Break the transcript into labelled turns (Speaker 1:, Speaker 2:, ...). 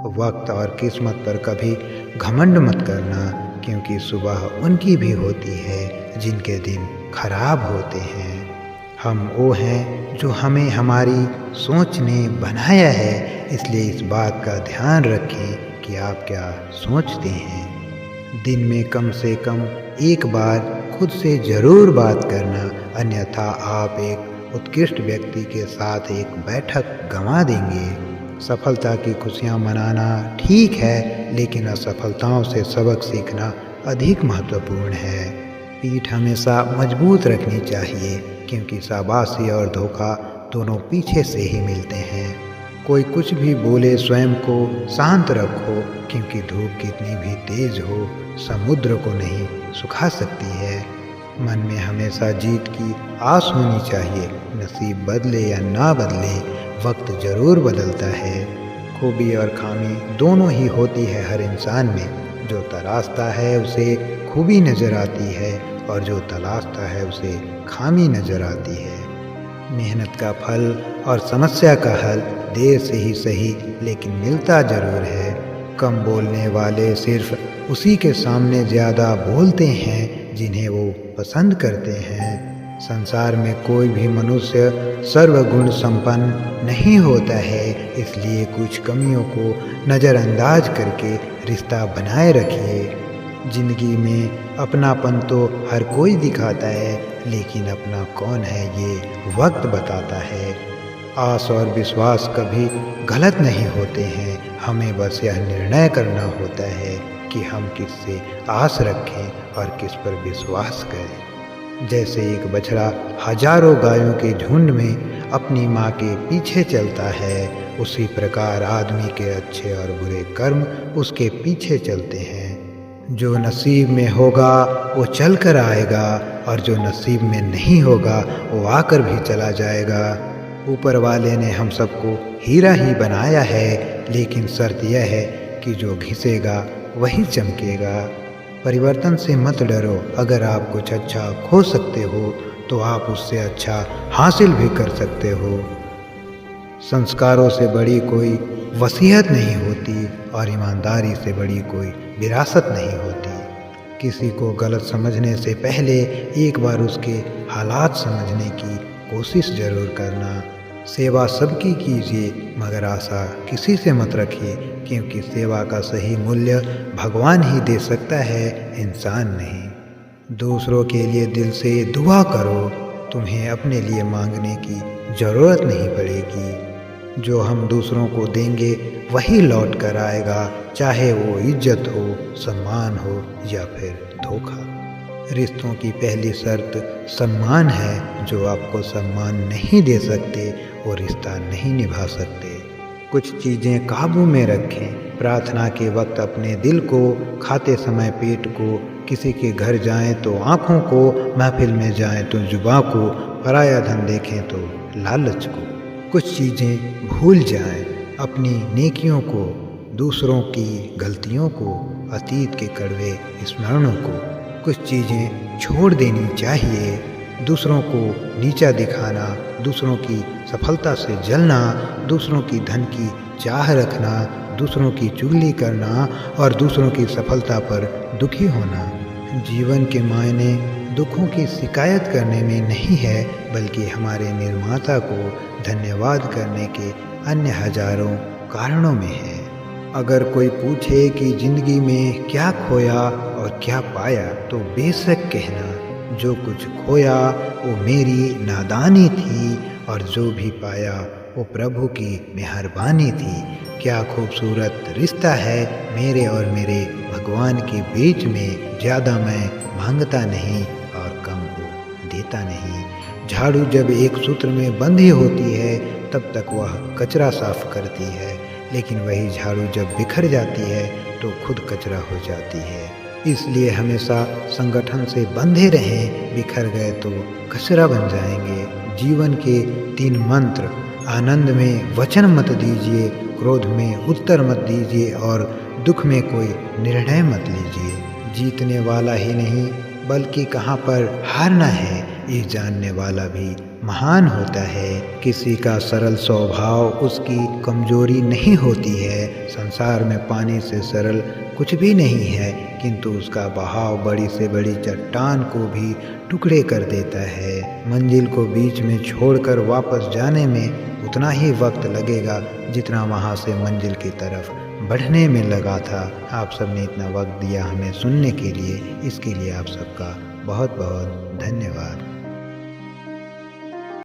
Speaker 1: वक्त और किस्मत पर कभी घमंड मत करना, क्योंकि सुबह उनकी भी होती है जिनके दिन खराब होते हैं। हम वो हैं जो हमें हमारी सोच ने बनाया है, इसलिए इस बात का ध्यान रखें कि आप क्या सोचते हैं। दिन में कम से कम एक बार खुद से ज़रूर बात करना, अन्यथा आप एक उत्कृष्ट व्यक्ति के साथ एक बैठक गंवा देंगे। सफलता की खुशियाँ मनाना ठीक है, लेकिन असफलताओं से सबक सीखना अधिक महत्वपूर्ण है। पीठ हमेशा मजबूत रखनी चाहिए, क्योंकि शाबाशी और धोखा दोनों पीछे से ही मिलते हैं। कोई कुछ भी बोले स्वयं को शांत रखो, क्योंकि धूप कितनी भी तेज हो समुद्र को नहीं सुखा सकती है। मन में हमेशा जीत की आस होनी चाहिए। नसीब बदले या ना बदले, वक्त ज़रूर बदलता है। खूबी और खामी दोनों ही होती है हर इंसान में। जो तराशता है उसे खूबी नज़र आती है, और जो तलाशता है उसे खामी नज़र आती है। मेहनत का फल और समस्या का हल देर से ही सही, लेकिन मिलता ज़रूर है। कम बोलने वाले सिर्फ उसी के सामने ज़्यादा बोलते हैं जिन्हें वो पसंद करते हैं। संसार में कोई भी मनुष्य सर्वगुण संपन्न नहीं होता है, इसलिए कुछ कमियों को नज़रअंदाज करके रिश्ता बनाए रखिए। जिंदगी में अपनापन तो हर कोई दिखाता है, लेकिन अपना कौन है ये वक्त बताता है। आस और विश्वास कभी गलत नहीं होते हैं। हमें बस यह निर्णय करना होता है कि हम किससे आस रखें और किस पर विश्वास करें। जैसे एक बछड़ा हजारों गायों के झुंड में अपनी माँ के पीछे चलता है, उसी प्रकार आदमी के अच्छे और बुरे कर्म उसके पीछे चलते हैं। जो नसीब में होगा वो चल कर आएगा, और जो नसीब में नहीं होगा वो आकर भी चला जाएगा। ऊपर वाले ने हम सबको हीरा ही बनाया है, लेकिन शर्त यह है कि जो घिसेगा वही चमकेगा। परिवर्तन से मत डरो। अगर आप कुछ अच्छा खो सकते हो तो आप उससे अच्छा हासिल भी कर सकते हो। संस्कारों से बड़ी कोई वसीयत नहीं होती, और ईमानदारी से बड़ी कोई विरासत नहीं होती। किसी को गलत समझने से पहले एक बार उसके हालात समझने की कोशिश ज़रूर करना। सेवा सबकी कीजिए, मगर आशा किसी से मत रखिए, क्योंकि सेवा का सही मूल्य भगवान ही दे सकता है, इंसान नहीं। दूसरों के लिए दिल से दुआ करो, तुम्हें अपने लिए मांगने की ज़रूरत नहीं पड़ेगी। जो हम दूसरों को देंगे वही लौट कर आएगा, चाहे वो इज्जत हो, सम्मान हो या फिर धोखा। रिश्तों की पहली शर्त सम्मान है। जो आपको सम्मान नहीं दे सकते वो रिश्ता नहीं निभा सकते। कुछ चीज़ें काबू में रखें। प्रार्थना के वक्त अपने दिल को, खाते समय पेट को, किसी के घर जाएं तो आँखों को, महफिल में जाएं तो जुबां को, पराया धन देखें तो लालच को। कुछ चीज़ें भूल जाएं, अपनी नेकियों को, दूसरों की गलतियों को, अतीत के कड़वे स्मरणों को। कुछ चीज़ें छोड़ देनी चाहिए। दूसरों को नीचा दिखाना, दूसरों की सफलता से जलना, दूसरों की धन की चाह रखना, दूसरों की चुगली करना और दूसरों की सफलता पर दुखी होना। जीवन के मायने दुखों की शिकायत करने में नहीं है, बल्कि हमारे निर्माता को धन्यवाद करने के अन्य हजारों कारणों में है। अगर कोई पूछे कि जिंदगी में क्या खोया और क्या पाया, तो बेशक कहना, जो कुछ खोया वो मेरी नादानी थी, और जो भी पाया वो प्रभु की मेहरबानी थी। क्या खूबसूरत रिश्ता है मेरे और मेरे भगवान के बीच में। ज़्यादा मैं मांगता नहीं और कम वो देता नहीं। झाड़ू जब एक सूत्र में बंधी होती है तब तक वह कचरा साफ करती है, लेकिन वही झाड़ू जब बिखर जाती है तो खुद कचरा हो जाती है। इसलिए हमेशा संगठन से बंधे रहें, बिखर गए तो कचरा बन जाएंगे। जीवन के 3 मंत्र: आनंद में वचन मत दीजिए, क्रोध में उत्तर मत दीजिए और दुख में कोई निर्णय मत लीजिए। जीतने वाला ही नहीं बल्कि कहाँ पर हारना है ये जानने वाला भी महान होता है। किसी का सरल स्वभाव उसकी कमजोरी नहीं होती है। संसार में पानी से सरल कुछ भी नहीं है, किंतु उसका बहाव बड़ी से बड़ी चट्टान को भी टुकड़े कर देता है। मंजिल को बीच में छोड़कर वापस जाने में उतना ही वक्त लगेगा जितना वहाँ से मंजिल की तरफ बढ़ने में लगा था। आप सबने इतना वक्त दिया हमें सुनने के लिए, इसके लिए आप सबका बहुत बहुत धन्यवाद।